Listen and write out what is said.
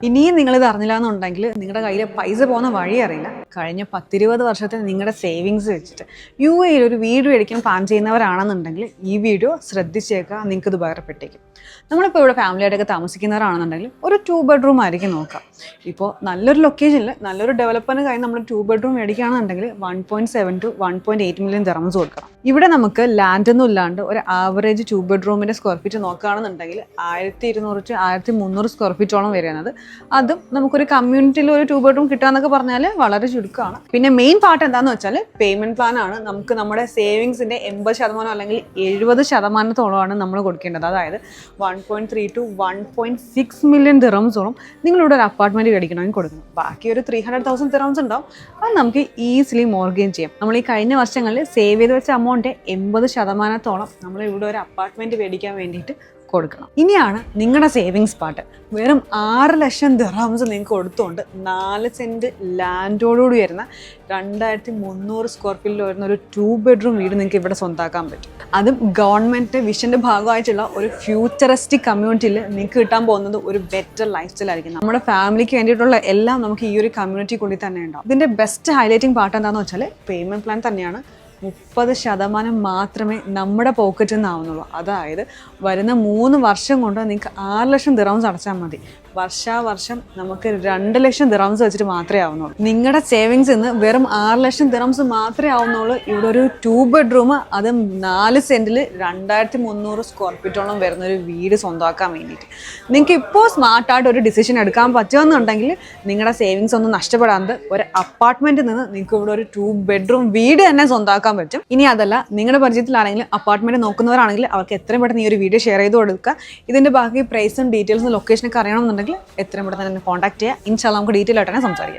ഇനിയും നിങ്ങളിത് അറിഞ്ഞില്ല എന്നുണ്ടെങ്കിൽ നിങ്ങളുടെ കയ്യിൽ പൈസ പോകുന്ന വഴി അറിയില്ല. കഴിഞ്ഞ 10-20 വർഷത്തെ നിങ്ങളുടെ സേവിങ്സ് വെച്ചിട്ട് UAE ഒരു വീട് മേടിക്കാൻ പ്ലാൻ ചെയ്യുന്നവരാണെന്നുണ്ടെങ്കിൽ ഈ വീഡിയോ ശ്രദ്ധിച്ചേക്കുക, നിങ്ങൾക്ക് ഇത് ഉപകാരപ്പെട്ടേക്കും. നമ്മളിപ്പോൾ ഇവിടെ ഫാമിലിയായിട്ടൊക്കെ താമസിക്കുന്നവരാണെന്നുണ്ടെങ്കിൽ ഒരു 2 ബെഡ്റൂം ആയിരിക്കും നോക്കാം. ഇപ്പോൾ നല്ലൊരു ലൊക്കേഷനിൽ നല്ലൊരു ഡെവലപ്പറിന് കഴിഞ്ഞ് നമ്മൾ 2 ബെഡ്റൂം മേടിക്കുകയാണെന്നുണ്ടെങ്കിൽ 1.7 to 1.8 മില്യൺ ദിർഹംസ് കൊടുക്കണം. ഇവിടെ നമുക്ക് ലാൻഡൊന്നും ഇല്ലാണ്ട് ഒരു ആവറേജ് 2 ബെഡ്റൂമിൻ്റെ സ്ക്വയർ ഫീറ്റ് നോക്കുകയാണെന്നുണ്ടെങ്കിൽ 1200 to 1300 സ്ക്വയർ ഫീറ്റോളം വരുന്നത്. അതും നമുക്കൊരു കമ്മ്യൂണിറ്റിയിൽ ഒരു 2 ബെഡ്റൂം കിട്ടുകയെന്നൊക്കെ പറഞ്ഞാൽ വളരെ ചുരുക്കമാണ്. പിന്നെ മെയിൻ പാർട്ട് എന്താണെന്ന് വെച്ചാൽ പേയ്മെൻറ്റ് പ്ലാൻ ആണ്. നമുക്ക് നമ്മുടെ സേവിങ്സിൻ്റെ 80% അല്ലെങ്കിൽ 70%-ഓളമാണ് നമ്മൾ കൊടുക്കേണ്ടത്. അതായത് 1.3 to 1.6 മില്യൺ ദിർഹംസോളം നിങ്ങളിവിടെ ഒരു അപ്പാർട്ട്മെൻറ്റ് മേടിക്കണമെങ്കിൽ കൊടുക്കണം. ബാക്കി ഒരു 300,000 ദിർഹംസ് ഉണ്ടാവും. അത് നമുക്ക് ഈസിലി മോർഗേജ് ചെയ്യാം. നമ്മൾ ഈ കഴിഞ്ഞ വർഷങ്ങളിൽ സേവ് ചെയ്ത് വെച്ച എമൗണ്ട് 80%-ഓളം നമ്മൾ ഇവിടെ ഒരു അപ്പാർട്ട്മെൻറ്റ് മേടിക്കാൻ വേണ്ടിയിട്ട് കൊടുക്കണം. ഇനിയാണ് നിങ്ങളുടെ സേവിങ്സ് പാർട്ട്. വെറും 6 ലക്ഷം ദിർഹംസ് നിങ്ങൾക്ക് കൊടുത്തുകൊണ്ട് 4 സെൻറ്റ് ലാൻഡോടുകൂടി വരുന്ന 2300 സ്ക്വയർ ഫീറ്റിൽ വരുന്ന ഒരു 2 ബെഡ്റൂം വീട് നിങ്ങൾക്ക് ഇവിടെ സ്വന്തമാക്കാൻ പറ്റും. അതും ഗവൺമെൻറ് വിഷൻ്റെ ഭാഗമായിട്ടുള്ള ഒരു ഫ്യൂച്ചറിസ്റ്റിക് കമ്മ്യൂണിറ്റിയിൽ നിങ്ങൾക്ക് കിട്ടാൻ പോകുന്നത് ഒരു ബെറ്റർ ലൈഫ് സ്റ്റൈൽ ആയിരിക്കും. നമ്മുടെ ഫാമിലിക്ക് വേണ്ടിയിട്ടുള്ള എല്ലാം നമുക്ക് ഈ ഒരു കമ്മ്യൂണിറ്റിക്കുള്ളിൽ തന്നെ ഉണ്ടാവും. ഇതിൻ്റെ ബെസ്റ്റ് ഹൈലൈറ്റിംഗ് പാർട്ട് എന്താണെന്ന് വെച്ചാൽ പേയ്മെൻറ്റ് പ്ലാൻ തന്നെയാണ്. 30% മാത്രമേ നമ്മുടെ പോക്കറ്റിൽ നിന്നാവുന്നുള്ളൂ. അതായത് വരുന്ന 3 വർഷം കൊണ്ട് നിങ്ങൾക്ക് 6 ലക്ഷം ദിർഹംസ് അടച്ചാൽ മതി. വർഷാവർഷം നമുക്ക് 2 ലക്ഷം ദിർഹംസ് വെച്ചിട്ട് മാത്രമേ ആവുന്നുള്ളൂ. നിങ്ങളുടെ സേവിങ്സ് ഇന്ന് വെറും 6 ലക്ഷം ദിർഹംസ് മാത്രമേ ആവുന്നുള്ളൂ. ഇവിടെ ഒരു 2 ബെഡ്റൂം അത് 4 സെൻറ്റിൽ 2300 സ്ക്വയർ ഫീറ്റോളം വരുന്ന ഒരു വീട് സ്വന്തമാക്കാൻ വേണ്ടിയിട്ട് നിങ്ങൾക്ക് ഇപ്പോൾ സ്മാർട്ടായിട്ട് ഒരു ഡിസിഷൻ എടുക്കാൻ പറ്റുമെന്നുണ്ടെങ്കിൽ നിങ്ങളുടെ സേവിങ്സ് ഒന്നും നഷ്ടപ്പെടാതെ ഒരു അപ്പാർട്ട്മെൻറ്റിൽ നിന്ന് നിങ്ങൾക്ക് ഇവിടെ ഒരു 2 ബെഡ്റൂം വീട് തന്നെ സ്വന്തമാക്കാൻ പറ്റും. ഇനി അതല്ല, നിങ്ങളുടെ പരിചയത്തിലാണെങ്കിൽ അപ്പാർട്ട്മെൻറ്റ് നോക്കുന്നവരാണെങ്കിൽ അവർക്ക് എത്രയും പെട്ടെന്ന് ഈ ഒരു വീഡിയോ ഷെയർ ചെയ്ത് കൊടുക്കുക. ഇതിൻ്റെ ബാക്കി പ്രൈസും ഡീറ്റെയിൽസും ലൊക്കേഷനൊക്കെ അറിയണമെന്നുണ്ടെങ്കിൽ എത്രയും പെട്ടെന്ന് തന്നെ കോൺടാക്ട് ചെയ്യുക. ഇൻഷാല്ലാ നമുക്ക് ഡീറ്റെയിൽ ആയിട്ട് തന്നെ സംസാരിക്കാം.